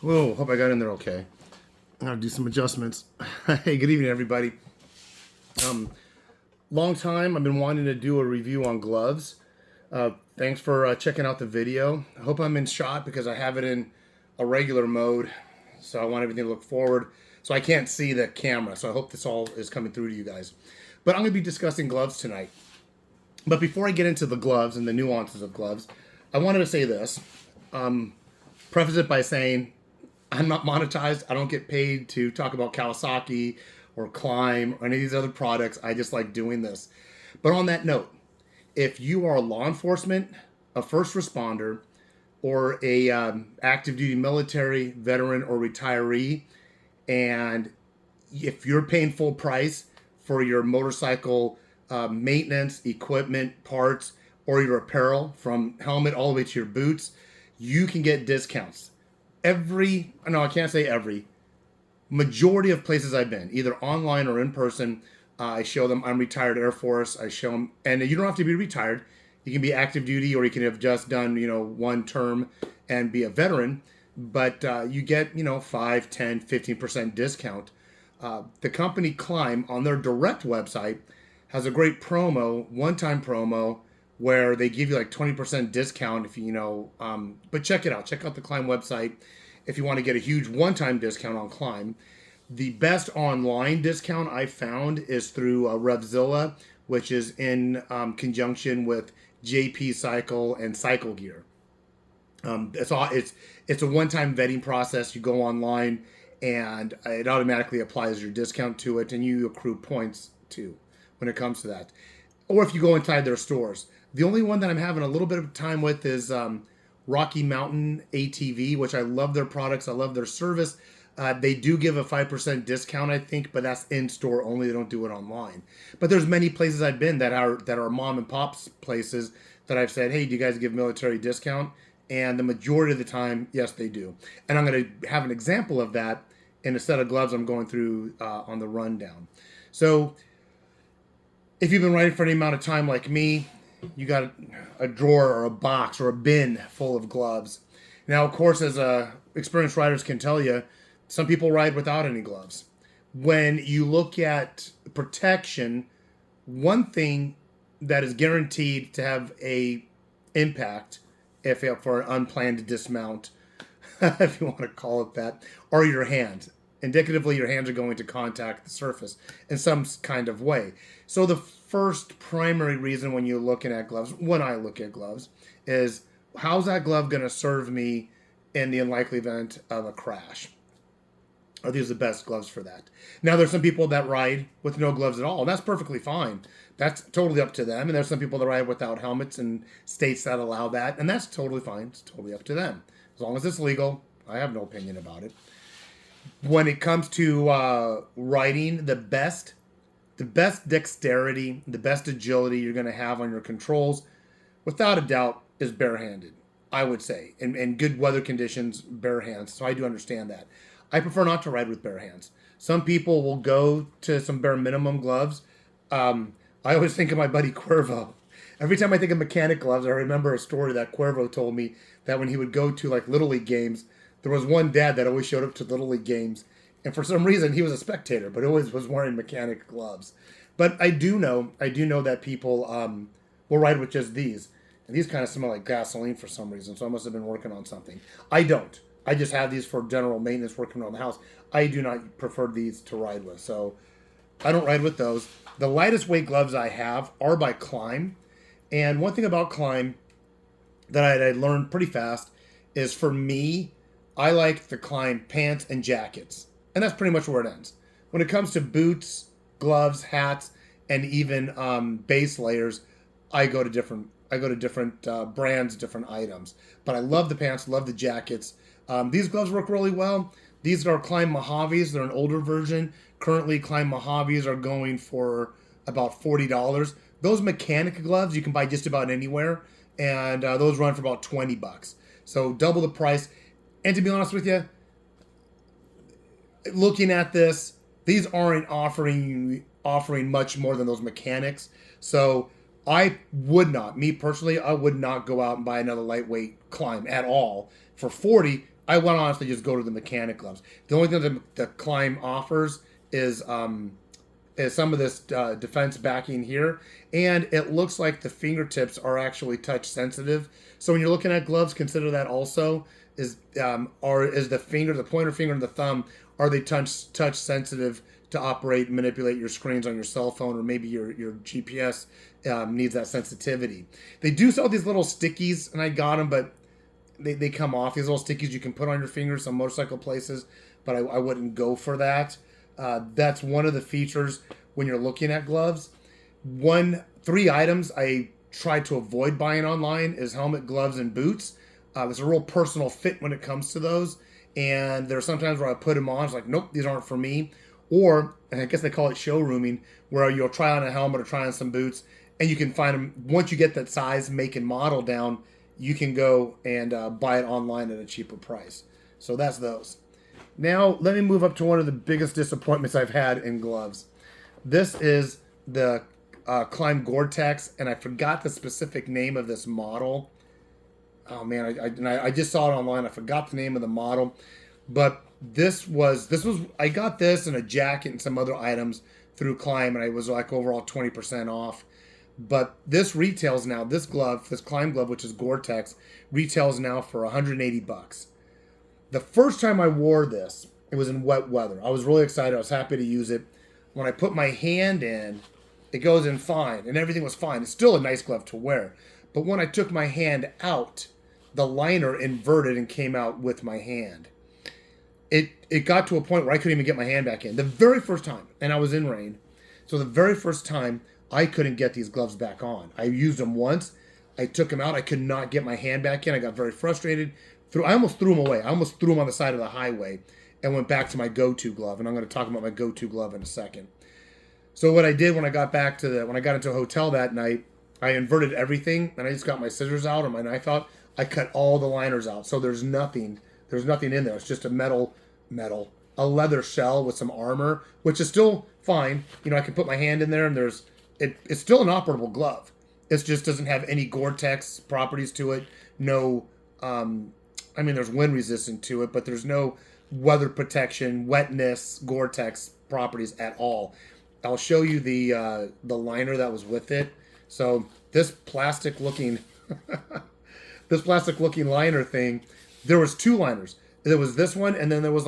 Whoa, hope I got in there okay. I'm gonna do some adjustments. Hey, good evening, everybody. Um, Long time I've been wanting to do a review on gloves. Thanks for checking out the video. I hope I'm in shot because I have it in a regular mode, so I want everything to look forward. So I can't see the camera, so I hope this all is coming through to you guys. But I'm gonna be discussing gloves tonight. But before I get into the gloves and the nuances of gloves, I wanted to say this. Preface it by saying I'm not monetized. I don't get paid to talk about Kawasaki or Klim or any of these other products. I just like doing this. But on that note, if you are a law enforcement, a first responder, or a active duty military veteran or retiree, and if you're paying full price for your motorcycle maintenance, equipment, parts, or your apparel from helmet all the way to your boots, you can get discounts. No, I can't say every, majority of places I've been, either online or in person, I show them I'm retired Air Force. I show them, and you don't have to be retired. You can be active duty, or you can have just done, one term and be a veteran. But you get, 5, 10, 15% discount. The company Klim on their direct website has a great promo, one-time promo, where they give you like 20% discount if but check it out. Check out the Klim website if you want to get a huge one-time discount on Klim. The best online discount I found is through Revzilla, which is in conjunction with JP Cycle and Cycle Gear. It's a one-time vetting process. You go online, and it automatically applies your discount to it, and you accrue points too when it comes to that. Or if you go inside their stores. The only one that I'm having a little bit of time with is Rocky Mountain ATV, which I love their products. I love their service. They do give a 5% discount, I think, but that's in store only. They don't do it online. But there's many places I've been that are mom and pops places that I've said, hey, do you guys give military discount? And the majority of the time, yes, they do. And I'm going to have an example of that in a set of gloves I'm going through on the rundown. So if you've been riding for any amount of time like me, you got a drawer or a box or a bin full of gloves. Now, of course, as experienced riders can tell you, some people ride without any gloves. When you look at protection, one thing that is guaranteed to have a impact if for an unplanned dismount, if you want to call it that, are your hands. Indicatively, your hands are going to contact the surface in some kind of way. So the first primary reason when you're looking at gloves, when I look at gloves, is how's that glove going to serve me in the unlikely event of a crash? Are these the best gloves for that? Now, there's some people that ride with no gloves at all, and that's perfectly fine. That's totally up to them. And there's some people that ride without helmets in states that allow that, and that's totally fine. It's totally up to them. As long as it's legal, I have no opinion about it. When it comes to riding, the best dexterity, the best agility you're going to have on your controls, without a doubt, is barehanded. I would say, in good weather conditions, bare hands. So I do understand that. I prefer not to ride with bare hands. Some people will go to some bare minimum gloves. I always think of my buddy Cuervo. Every time I think of mechanic gloves, I remember a story that Cuervo told me that when he would go to like Little League games, there was one dad that always showed up to Little League games, and for some reason he was a spectator, but always was wearing mechanic gloves. But I do know that people will ride with just these, and these kind of smell like gasoline for some reason. So I must have been working on something. I don't. I just have these for general maintenance, working around the house. I do not prefer these to ride with, so I don't ride with those. The lightest weight gloves I have are by Klim, and one thing about Klim that I learned pretty fast is, for me, I like the Klim pants and jackets, and that's pretty much where it ends. When it comes to boots, gloves, hats, and even base layers, I go to different brands, different items. But I love the pants, love the jackets. These gloves work really well. These are Klim Mojaves. They're an older version. Currently, Klim Mojaves are going for about $40. Those mechanic gloves you can buy just about anywhere, and those run for about $20. So double the price. And to be honest with you, looking at this, these aren't offering much more than those mechanics. So I would not, me personally, I would not go out and buy another lightweight Klim at all. For 40, I would honestly just go to the mechanic gloves. The only thing that the Klim offers is some of this defense backing here, and it looks like the fingertips are actually touch sensitive. So when you're looking at gloves, consider that also is the pointer finger and the thumb, are they touch sensitive to operate and manipulate your screens on your cell phone, or maybe your GPS needs that sensitivity. They do sell these little stickies, and I got them, but they come off. These little stickies you can put on your fingers some motorcycle places, but I wouldn't go for that. That's one of the features when you're looking at gloves. 3 items I try to avoid buying online is helmet, gloves, and boots. There's a real personal fit when it comes to those, and there are sometimes where I put them on, it's like, nope, these aren't for me. Or, and I guess they call it showrooming, where you'll try on a helmet or try on some boots, and you can find them, once you get that size, make, and model down, you can go and buy it online at a cheaper price. So that's those. Now, let me move up to one of the biggest disappointments I've had in gloves. This is the Klim Gore-Tex, and I forgot the specific name of this model. Oh man, I just saw it online. I forgot the name of the model, but this was I got this and a jacket and some other items through Klim, and I was like overall 20% off. But this retails now. This Klim glove, which is Gore-Tex, retails now for $180. The first time I wore this, it was in wet weather. I was really excited. I was happy to use it. When I put my hand in, it goes in fine, and everything was fine. It's still a nice glove to wear. But when I took my hand out, the liner inverted and came out with my hand. It got to a point where I couldn't even get my hand back in. The very first time, and I was in rain, so the very first time, I couldn't get these gloves back on. I used them once. I took them out. I could not get my hand back in. I got very frustrated. I almost threw them away. I almost threw them on the side of the highway and went back to my go-to glove. And I'm going to talk about my go-to glove in a second. So what I did when I got into a hotel that night, I inverted everything, and I just got my scissors out or my knife out. I cut all the liners out. So there's nothing in there. It's just a leather shell with some armor, which is still fine. You know, I can put my hand in there, and it's still an operable glove. It just doesn't have any Gore-Tex properties to it. No, there's wind resistant to it, but there's no weather protection, wetness, Gore-Tex properties at all. I'll show you the liner that was with it. So this plastic looking liner thing, there was 2 liners. There was this one, and then there was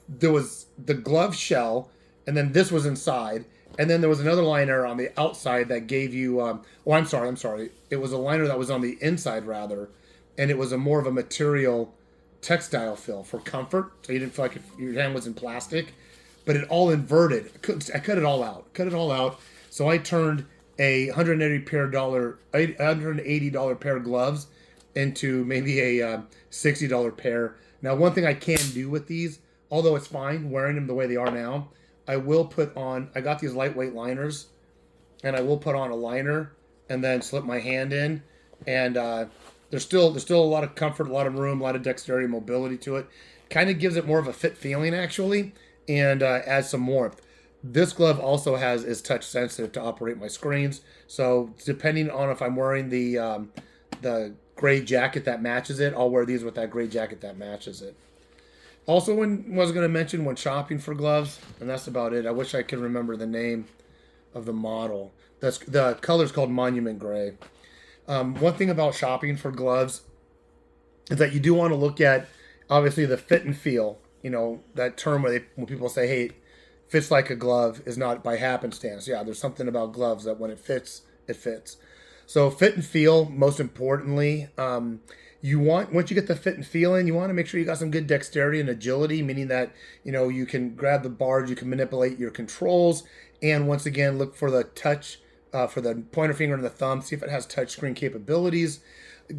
there was the glove shell, and then this was inside, and then there was another liner on the outside that gave you. I'm sorry. It was a liner that was on the inside rather, and it was more of a material textile feel for comfort, so you didn't feel like your hand was in plastic. But it all inverted. I cut it all out. So I turned a $180 pair of gloves into maybe a $60 pair. Now, one thing I can do with these, although it's fine wearing them the way they are now, I got these lightweight liners, and I will put on a liner and then slip my hand in. And there's still a lot of comfort, a lot of room, a lot of dexterity and mobility to it. Kind of gives it more of a fit feeling, actually, and adds some warmth. This glove also is touch sensitive to operate my screens. So depending on if I'm wearing the gray jacket that matches it, I'll wear these with that gray jacket that matches it. Also, was going to mention when shopping for gloves, and that's about it. I wish I could remember the name of the model. The color is called Monument Gray. One thing about shopping for gloves is that you do want to look at, obviously, the fit and feel. You know, that term when people say, hey, fits like a glove is not by happenstance. Yeah, there's something about gloves that when it fits, it fits. So fit and feel, most importantly, once you get the fit and feel in, you want to make sure you got some good dexterity and agility, meaning that, you know, you can grab the bars, you can manipulate your controls, and once again, look for the touch, for the pointer finger and the thumb, see if it has touchscreen capabilities.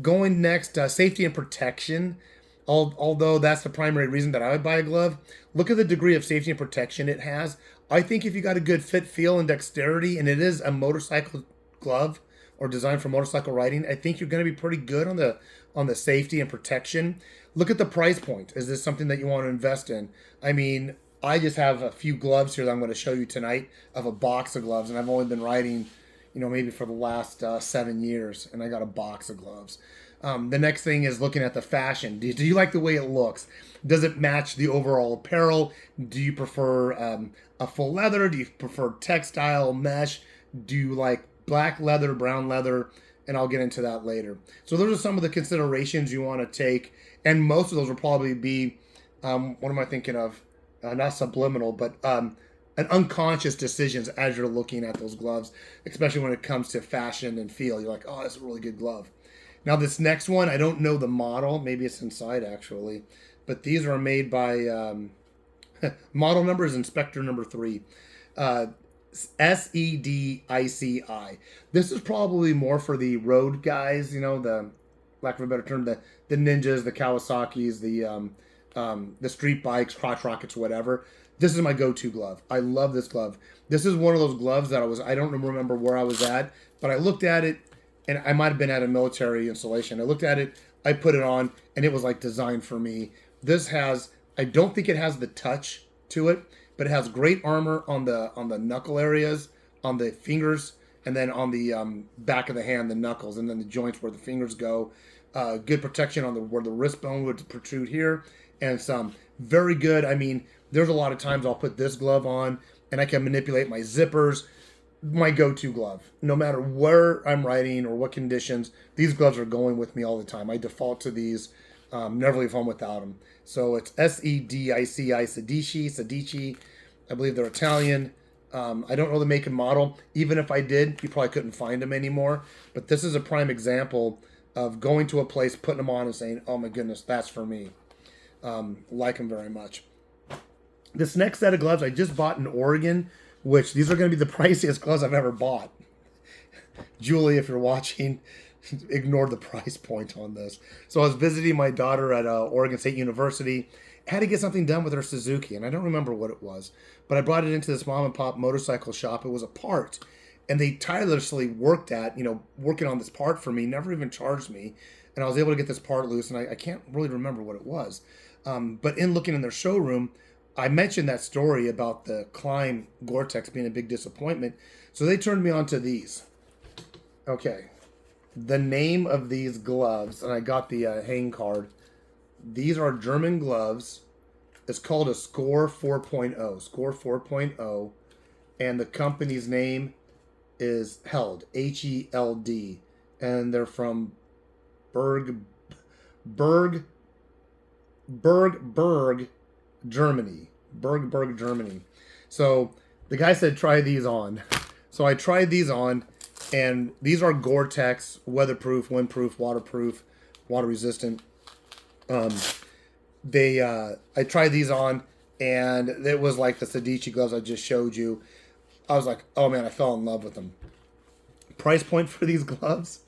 Going next, safety and protection. Although that's the primary reason that I would buy a glove, look at the degree of safety and protection it has. I think if you got a good fit, feel, and dexterity, and it is a motorcycle glove or designed for motorcycle riding, I think you're going to be pretty good on the safety and protection. Look at the price point. Is this something that you want to invest in? I mean, I just have a few gloves here that I'm going to show you tonight of a box of gloves, and I've only been riding maybe for the last 7 years, and I got a box of gloves. The next thing is looking at the fashion. Do you like the way it looks? Does it match the overall apparel? Do you prefer a full leather? Do you prefer textile, mesh? Do you like black leather, brown leather? And I'll get into that later. So those are some of the considerations you want to take, and most of those will probably be, what am I thinking of? Not subliminal, but an unconscious decisions as you're looking at those gloves, especially when it comes to fashion and feel. You're like, oh, that's a really good glove. Now this next one, I don't know the model. Maybe it's inside actually, but these are made by model number is Inspector number 3. Sedici. This is probably more for the road guys, the lack of a better term, the Ninjas, the Kawasaki's, the street bikes, crotch rockets, whatever. This is my go-to glove. I love this glove. This is one of those gloves that I don't remember where I was at, but I looked at it, and I might have been at a military installation. I looked at it, I put it on, and it was like designed for me. I don't think it has the touch to it, but it has great armor on the knuckle areas, on the fingers, and then on the back of the hand, the knuckles, and then the joints where the fingers go. Good protection on where the wrist bone would protrude here, and some very good. I mean, there's a lot of times I'll put this glove on, and I can manipulate my zippers. My go-to glove, no matter where I'm riding or what conditions, these gloves are going with me all the time. I default to these. Never leave home without them. So it's Sedici, Sedici. I believe they're Italian. I don't know the make and model. Even if I did, you probably couldn't find them anymore. But this is a prime example of going to a place, putting them on, and saying, "Oh my goodness, that's for me." Like them very much. This next set of gloves I just bought in Oregon, which these are going to be the priciest gloves I've ever bought. Julie, if you're watching, ignore the price point on this. So I was visiting my daughter at Oregon State University. Had to get something done with her Suzuki, and I don't remember what it was, but I brought it into this mom and pop motorcycle shop. It was a part, and they tirelessly working on this part for me, never even charged me, and I was able to get this part loose, and I can't really remember what it was. But in looking in their showroom, I mentioned that story about the Klim Gore-Tex being a big disappointment, so they turned me on to these. Okay. The name of these gloves, and I got the hang card. These are German gloves. It's called a Score 4.0. Score 4.0. And the company's name is Held. Held. And they're from Berg, Germany. Berg, Germany. So the guy said, try these on. So I tried these on. And these are Gore-Tex, weatherproof, windproof, waterproof, water resistant. I tried these on, and it was like the Sedici gloves I just showed you. I was like, oh man, I fell in love with them. Price point for these gloves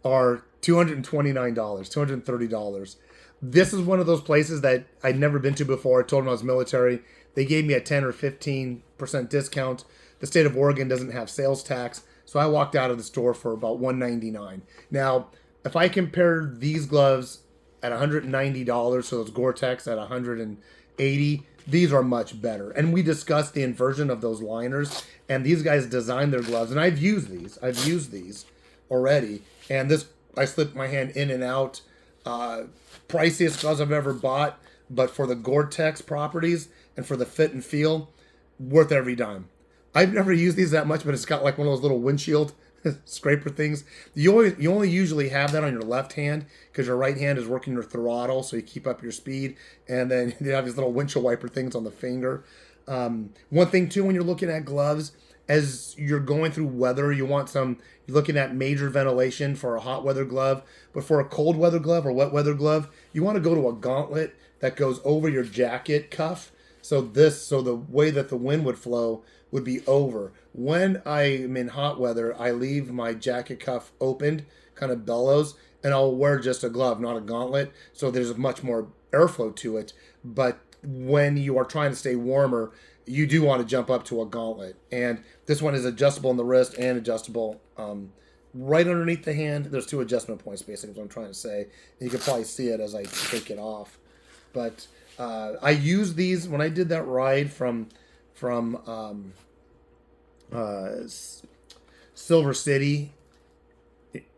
are $229, $230. This is one of those places that I'd never been to before. I told them I was military. They gave me a 10 or 15% discount. The state of Oregon doesn't have sales tax. So I walked out of the store for about $199. Now, if I compare these gloves at $190, so those Gore-Tex at $180, these are much better. And we discussed the inversion of those liners, and these guys designed their gloves, and I've used these already. And this, I slipped my hand in and out. Priciest gloves I've ever bought, but for the Gore-Tex properties and for the fit and feel, worth every dime. I've never used these that much, but it's got like one of those little windshield scraper things. You only usually have that on your left hand because your right hand is working your throttle, so you keep up your speed. And then you have these little windshield wiper things on the finger. One thing too, when you're looking at gloves, as you're going through weather, you're looking at major ventilation for a hot weather glove, but for a cold weather glove or wet weather glove, you want to go to a gauntlet that goes over your jacket cuff. So the way that the wind would flow would be over. When I'm in hot weather, I leave my jacket cuff opened, kind of bellows, and I'll wear just a glove, not a gauntlet. So there's much more airflow to it. But when you are trying to stay warmer, you do want to jump up to a gauntlet. And this one is adjustable in the wrist and adjustable right underneath the hand. There's 2 adjustment points, basically, is what I'm trying to say. And you can probably see it as I take it off. But I used these when I did that Silver City.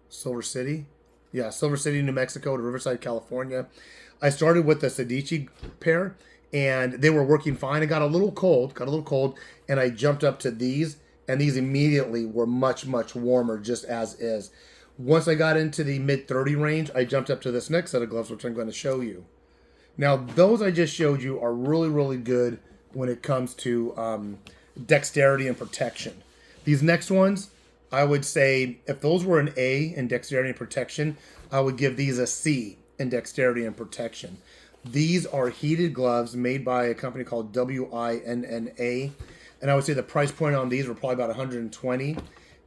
Silver City? Yeah, Silver City, New Mexico to Riverside, California. I started with the Sedici pair, and they were working fine. It got a little cold, and I jumped up to these, and these immediately were much, much warmer, just as is. Once I got into the mid-30 range, I jumped up to this next set of gloves, which I'm going to show you. Now, those I just showed you are really, really good when it comes to dexterity and protection. These next ones, I would say, if those were an A in dexterity and protection, I would give these a C in dexterity and protection. These are heated gloves made by a company called WINNA, and I would say the price point on these were probably about $120.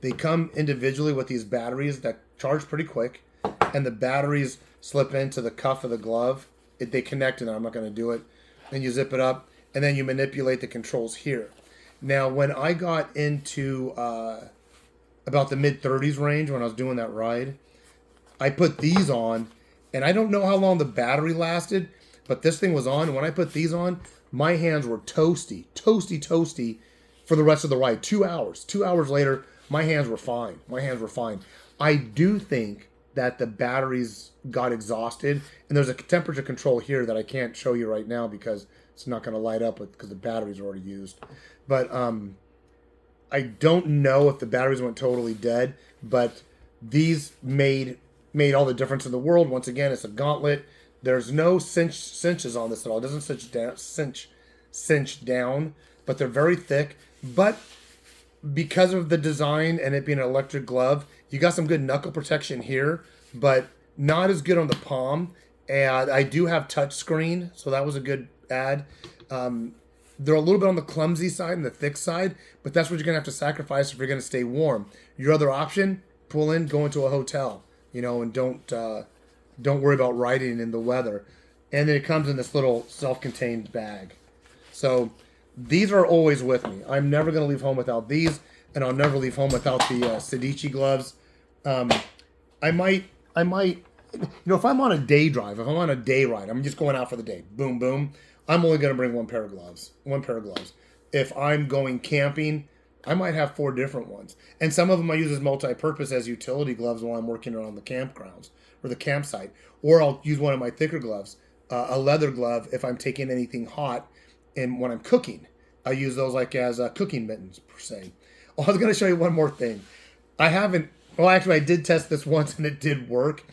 They come individually with these batteries that charge pretty quick, and the batteries slip into the cuff of the glove. They connect, and I'm not going to do it. Then you zip it up, and then you manipulate the controls here. Now, when I got into about the mid-30s range, when I was doing that ride, I put these on, and I don't know how long the battery lasted, but this thing was on, and when I put these on, my hands were toasty for the rest of the ride. 2 hours. 2 hours later, my hands were fine. I do think that the batteries got exhausted, and there's a temperature control here that I can't show you right now because it's not going to light up because the batteries are already used. But I don't know if the batteries went totally dead, but these made all the difference in the world. Once again, it's a gauntlet. There's no cinches on this at all. It doesn't cinch down, but they're very thick. But because of the design and it being an electric glove, you got some good knuckle protection here, but not as good on the palm. And I do have touch screen, so that was a good add. They're a little bit on the clumsy side and the thick side, but that's what you're going to have to sacrifice if you're going to stay warm. Your other option, pull in, go into a hotel, and don't worry about riding in the weather. And then it comes in this little self-contained bag. So these are always with me. I'm never going to leave home without these, and I'll never leave home without the Sedici gloves. I might, if I'm on a day drive, if I'm on a day ride, I'm just going out for the day. Boom, boom. I'm only going to bring one pair of gloves. If I'm going camping, I might have 4 different ones. And some of them I use as multi-purpose as utility gloves while I'm working around the campgrounds or the campsite. Or I'll use one of my thicker gloves, a leather glove, if I'm taking anything hot and when I'm cooking. I use those like as cooking mittens, per se. Oh, I was going to show you one more thing. I did test this once and it did work.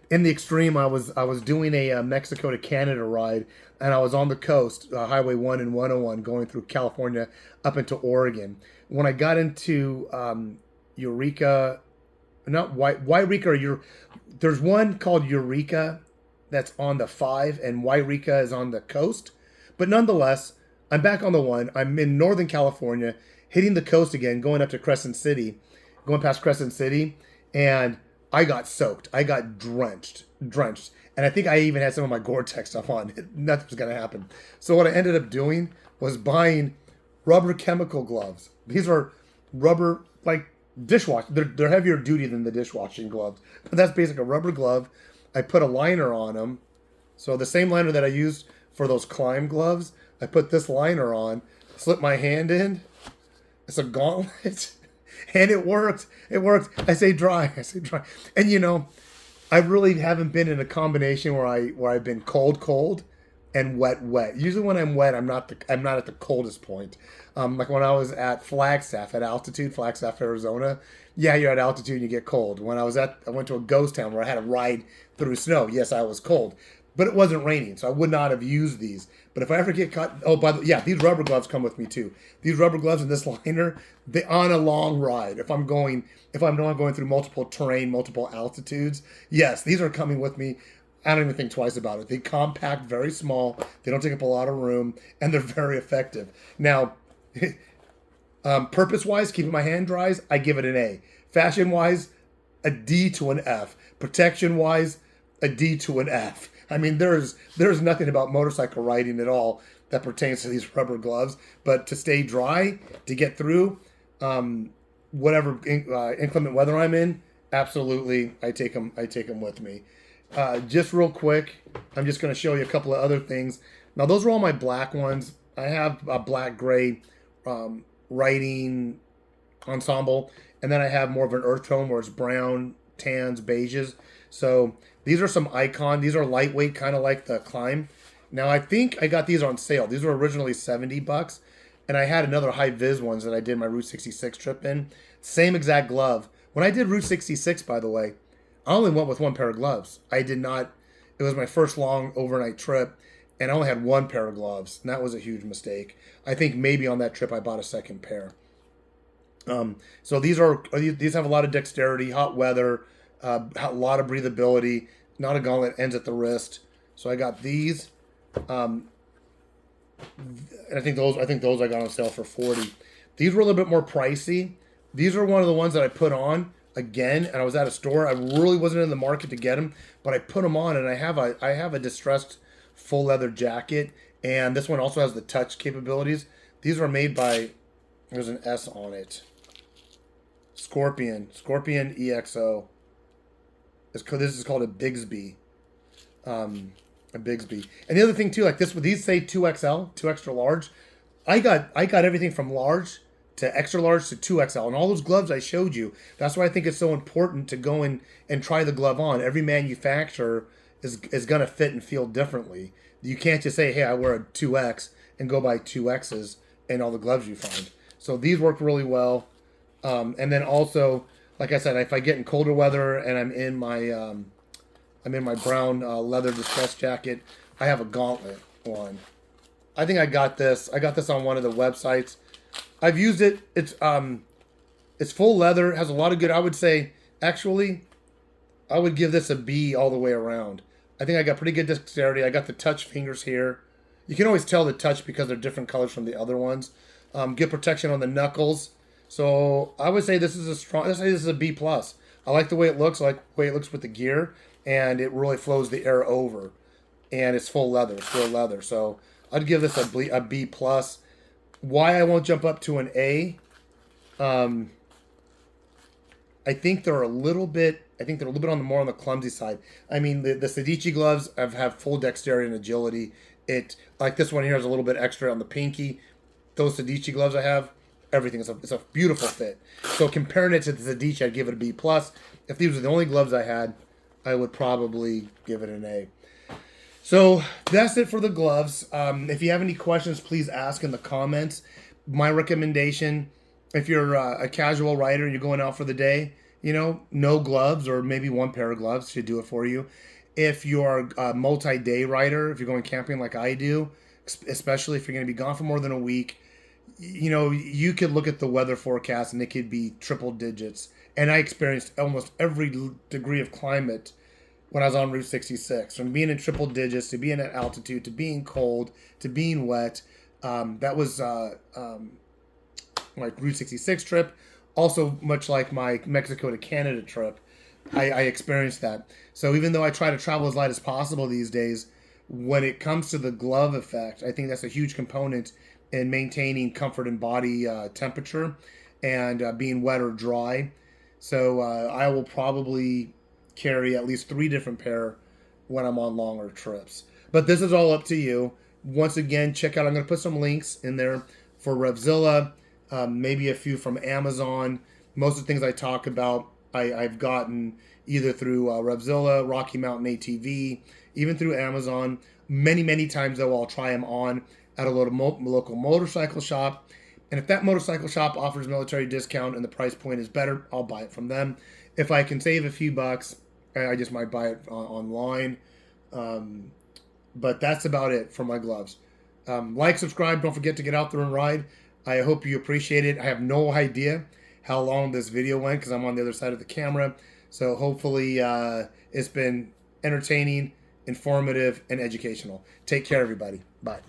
In the extreme, I was doing a Mexico to Canada ride, and I was on the coast, Highway 1 and 101, going through California up into Oregon. When I got into Eureka, not Wairika, there's one called Eureka that's on the 5, and Wairika is on the coast. But nonetheless, I'm back on the 1. I'm in Northern California, hitting the coast again, going up to Crescent City, going past Crescent City, and I got soaked. I got drenched. And I think I even had some of my Gore-Tex stuff on. Nothing was going to happen. So what I ended up doing was buying rubber chemical gloves. These are rubber, like dishwash. They're heavier duty than the dishwashing gloves. But that's basically a rubber glove. I put a liner on them. So the same liner that I used for those climb gloves, I put this liner on, slip my hand in. It's a gauntlet. And it worked. I say dry. And I really haven't been in a combination where I've been cold and wet. Usually when I'm wet, I'm not at the coldest point. Like when I was at Flagstaff, Arizona. Yeah, you're at altitude and you get cold. I went to a ghost town where I had to ride through snow. Yes, I was cold. But it wasn't raining, so I would not have used these. But if I ever get caught... Oh, these rubber gloves come with me, too. These rubber gloves and this liner, on a long ride, if I'm not going through multiple terrain, multiple altitudes, yes, these are coming with me. I don't even think twice about it. They compact, very small. They don't take up a lot of room, and they're very effective. Now, purpose-wise, keeping my hand dries, I give it an A. Fashion-wise, a D to an F. Protection-wise, a D to an F. I mean, there's nothing about motorcycle riding at all that pertains to these rubber gloves. But to stay dry, to get through whatever inclement weather I'm in, absolutely, I take them with me. Just real quick, I'm just going to show you a couple of other things. Now, those are all my black ones. I have a black-gray riding ensemble, and then I have more of an earth tone where it's brown, tans, beiges. So these are some Icon. These are lightweight, kind of like the Klim. Now I think I got these on sale. These were originally $70, and I had another high vis ones that I did my Route 66 trip in. Same exact glove. When I did Route 66, by the way, I only went with one pair of gloves. I did not. It was my first long overnight trip, and I only had one pair of gloves, and that was a huge mistake. I think maybe on that trip I bought a second pair. So these have a lot of dexterity, hot weather, a lot of breathability. Not a gauntlet, ends at the wrist. So I got these, and I think those I got on sale for $40. These were a little bit more pricey. These are one of the ones that I put on again, and I was at a store. I really wasn't in the market to get them, but I put them on, and I have a distressed full leather jacket, and this one also has the touch capabilities. These are made by, there's an S on it, Scorpion EXO. This is called a Bigsby. And the other thing too, like this, these say 2XL, 2 extra large. I got everything from large to extra large to 2XL, and all those gloves I showed you. That's why I think it's so important to go in and try the glove on. Every manufacturer is gonna fit and feel differently. You can't just say, hey, I wear a 2X and go buy 2Xs and all the gloves you find. So these work really well. And then also, like I said, if I get in colder weather and I'm in my brown leather distress jacket, I have a gauntlet one. I think I got this. I got this on one of the websites. I've used it. It's full leather. Has a lot of good. I would say, actually, I would give this a B all the way around. I think I got pretty good dexterity. I got the touch fingers here. You can always tell the touch because they're different colors from the other ones. Good protection on the knuckles. So I would say this is a strong. Let's say this is a B plus. I like the way it looks. I like the way it looks with the gear, and it really flows the air over. And it's full leather. It's real leather. So I'd give this a B plus. Why I won't jump up to an A? I think they're a little bit. I think they're a little bit on the clumsy side. I mean, the Sedici gloves have full dexterity and agility. It, like this one here, is a little bit extra on the pinky. Those Sedici gloves I have, everything is it's a beautiful fit. So comparing it to the Sedici, I'd give it a B plus. If these were the only gloves I had, I would probably give it an A. So that's it for the gloves. If you have any questions, please ask in the comments. My recommendation, if you're a casual rider and you're going out for the day, no gloves or maybe one pair of gloves should do it for you. If you're a multi-day rider, if you're going camping like I do, especially if you're going to be gone for more than a week, you could look at the weather forecast and it could be triple digits. And I experienced almost every degree of climate when I was on Route 66. From being in triple digits to being at altitude to being cold to being wet. That was my Route 66 trip. Also, much like my Mexico to Canada trip, I experienced that. So even though I try to travel as light as possible these days, when it comes to the glove effect, I think that's a huge component in maintaining comfort and body temperature and being wet or dry. So I will probably carry at least 3 different pair when I'm on longer trips. But this is all up to you. Once again, check out, I'm going to put some links in there for Revzilla, maybe a few from Amazon. Most of the things I talk about, I've gotten either through Revzilla, Rocky Mountain ATV, even through Amazon. Many, many times, though, I'll try them on at a local motorcycle shop. And if that motorcycle shop offers military discount and the price point is better, I'll buy it from them. If I can save a few bucks, I just might buy it online. But that's about it for my gloves. Like, subscribe. Don't forget to get out there and ride. I hope you appreciate it. I have no idea how long this video went because I'm on the other side of the camera. So hopefully it's been entertaining, informative, and educational. Take care, everybody. Bye.